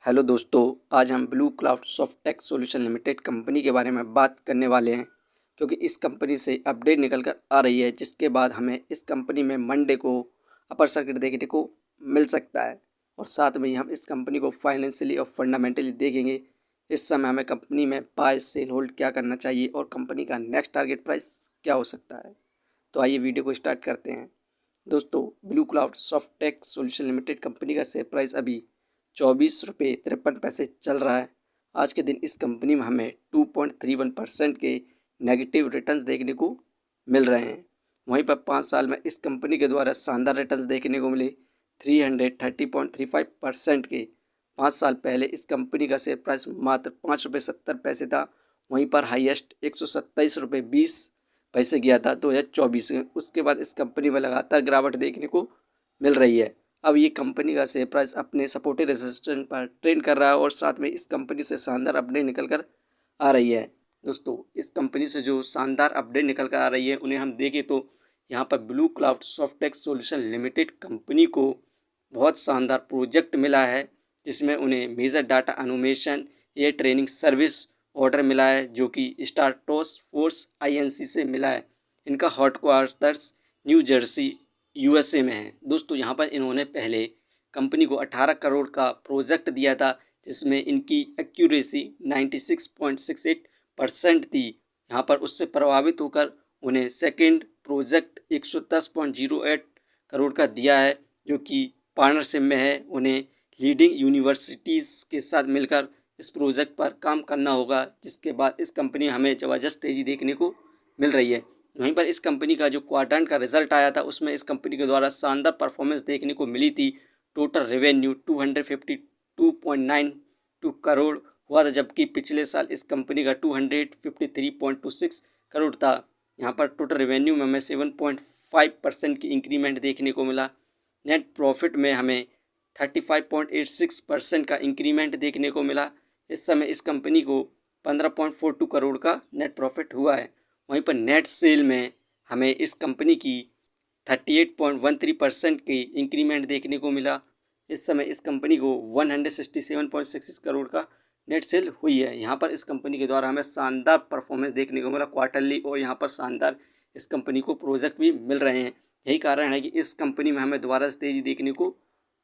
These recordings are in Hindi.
हेलो दोस्तों, आज हम blue Cloud Softtech Solution Limited company के बारे में बात करने वाले हैं क्योंकि इस कंपनी से अपडेट निकल कर आ रही है, जिसके बाद हमें इस कंपनी में मंडे को अपर सर्किट देखने को मिल सकता है। और साथ में ही हम इस कंपनी को फाइनेंशियली और फंडामेंटली देखेंगे। इस समय हमें कंपनी में बाय सेल होल्ड क्या करना चाहिए और कंपनी का नेक्स्ट टारगेट प्राइस क्या हो सकता है। तो आइए वीडियो को स्टार्ट करते हैं। दोस्तों, blue Cloud Softtech Solution Limited company का शेयर प्राइस अभी 24 रुपये 53 पैसे चल रहा है। आज के दिन इस कंपनी में हमें 2.31% के नेगेटिव रिटर्न्स देखने को मिल रहे हैं। वहीं पर 5 साल में इस कंपनी के द्वारा शानदार रिटर्न्स देखने को मिले 330.35% के। 5 साल पहले इस कंपनी का शेयर प्राइस मात्र 5 रुपये 70 पैसे था। वहीं पर हाईएस्ट 127 रुपये 20 पैसे गया था 2024 में। उसके बाद इस कंपनी में लगातार गिरावट देखने को मिल रही है। अब ये कंपनी का शेयर प्राइस अपने सपोर्टिव रेजिस्टेंस पर ट्रेंड कर रहा है और साथ में इस कंपनी से शानदार अपडेट निकल कर आ रही है। दोस्तों, इस कंपनी से जो शानदार अपडेट निकल कर आ रही है उन्हें हम देखें तो यहाँ पर Blue Cloud Softtech Solution Limited company को बहुत शानदार प्रोजेक्ट मिला है, जिसमें उन्हें major data annotation air training service order मिला है, जो कि स्टारटोस फोर्स INC से मिला है। इनका हेडक्वार्टर्स न्यू जर्सी USA में है। दोस्तों, यहाँ पर इन्होंने पहले कंपनी को 18 करोड़ का प्रोजेक्ट दिया था, जिसमें इनकी एक्यूरेसी 96.68% थी। यहाँ पर उससे प्रभावित होकर उन्हें सेकंड प्रोजेक्ट 110.08 करोड़ का दिया है, जो कि पार्टनरशिप में है। उन्हें लीडिंग यूनिवर्सिटीज़ के साथ मिलकर इस प्रोजेक्ट पर काम करना होगा, जिसके बाद इस कंपनी हमें ज़बरदस्त तेज़ी देखने को मिल रही है। वहीं पर इस कंपनी का जो क्वार्टर का रिजल्ट आया था उसमें इस कंपनी के द्वारा शानदार परफॉर्मेंस देखने को मिली थी। टोटल रेवेन्यू 252.92 करोड़ हुआ था, जबकि पिछले साल इस कंपनी का 253.26 करोड़ था। यहाँ पर टोटल रेवेन्यू में हमें 7.5% की इंक्रीमेंट देखने को मिला। नेट प्रॉफिट में हमें 35.86% का इंक्रीमेंट देखने को मिला। इस समय इस कंपनी को 15.42 करोड़ का नेट प्रॉफिट हुआ है। वहीं पर नेट सेल में हमें इस कंपनी की 38.13% की इंक्रीमेंट देखने को मिला। इस समय इस कंपनी को 167.66 करोड़ का नेट सेल हुई है। यहाँ पर इस कंपनी के द्वारा हमें शानदार परफॉर्मेंस देखने को मिला क्वार्टरली, और यहाँ पर शानदार इस कंपनी को प्रोजेक्ट भी मिल रहे हैं। यही कारण है कि इस कंपनी में हमें दोबारा से तेज़ी देखने को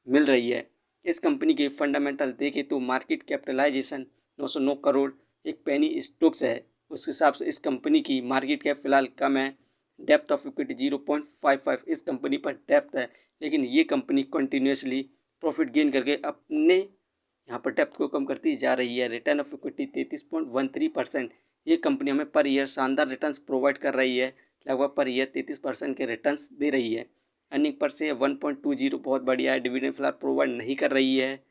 मिल रही है। इस कंपनी के फंडामेंटल देखें तो मार्केट कैपिटलाइजेशन 909 करोड़ एक पेनी स्टॉक्स है। उस हिसाब से इस कंपनी की मार्केट कैप फिलहाल कम है। डेप्थ ऑफ इक्विटी 0.55 इस कंपनी पर डेप्थ है, लेकिन ये कंपनी कंटिन्यूसली प्रॉफिट गेन करके अपने यहाँ पर डेप्थ को कम करती जा रही है। Return of equity 33.13%। ये कंपनी हमें पर ईयर शानदार रिटर्न्स प्रोवाइड कर रही है। लगभग पर ईयर 33% के रिटर्न्स दे रही है। अर्निंग पर शेयर 1.20 बहुत बढ़िया है। डिविडेंड फिलहाल प्रोवाइड नहीं कर रही है।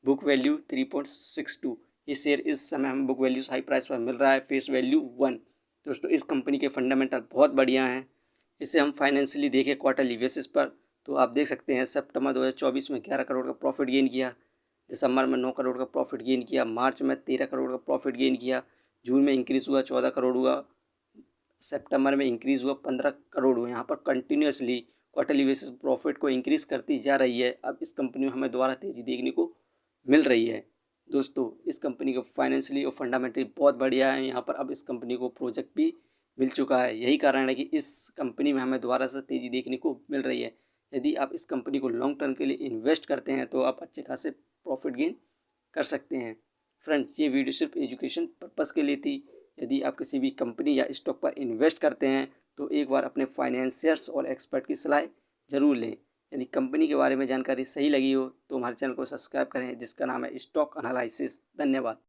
Book value 3.62। ये शेयर इस समय हमें बुक वैल्यू हाई प्राइस पर मिल रहा है। Face value 1। दोस्तों, इस कंपनी के फंडामेंटल बहुत बढ़िया हैं। इसे हम फाइनेंशियली देखें क्वार्टरली बेसिस पर तो आप देख सकते हैं सितंबर 2024 में 11 करोड़ का प्रॉफिट गेन किया, दिसंबर में 9 करोड़ का प्रॉफिट गेन किया, मार्च में 13 करोड़ का प्रॉफिट गेन किया, जून में इंक्रीज़ हुआ 14 करोड़ हुआ, सितंबर में इंक्रीज़ हुआ 15 करोड़ हुआ। यहाँ पर कंटिन्यूसली क्वार्टरली बेसिस प्रॉफिट को इंक्रीज़ करती जा रही है। अब इस कंपनी में हमें दोबारा तेज़ी देखने को मिल रही है। दोस्तों, इस कंपनी का फाइनेंशियली और फंडामेंटली बहुत बढ़िया है। यहाँ पर अब इस कंपनी को प्रोजेक्ट भी मिल चुका है। यही कारण है कि इस कंपनी में हमें दोबारा से तेज़ी देखने को मिल रही है। यदि आप इस कंपनी को लॉन्ग टर्म के लिए इन्वेस्ट करते हैं तो आप अच्छे खासे प्रॉफिट गेन कर सकते हैं। फ्रेंड्स, ये वीडियो सिर्फ एजुकेशन पर्पज़ के लिए थी। यदि आप किसी भी कंपनी या स्टॉक पर इन्वेस्ट करते हैं तो एक बार अपने फाइनेंशियर्स और एक्सपर्ट की सलाह ज़रूर लें। यदि कंपनी के बारे में जानकारी सही लगी हो तो हमारे चैनल को सब्सक्राइब करें, जिसका नाम है स्टॉक एनालिसिस। धन्यवाद।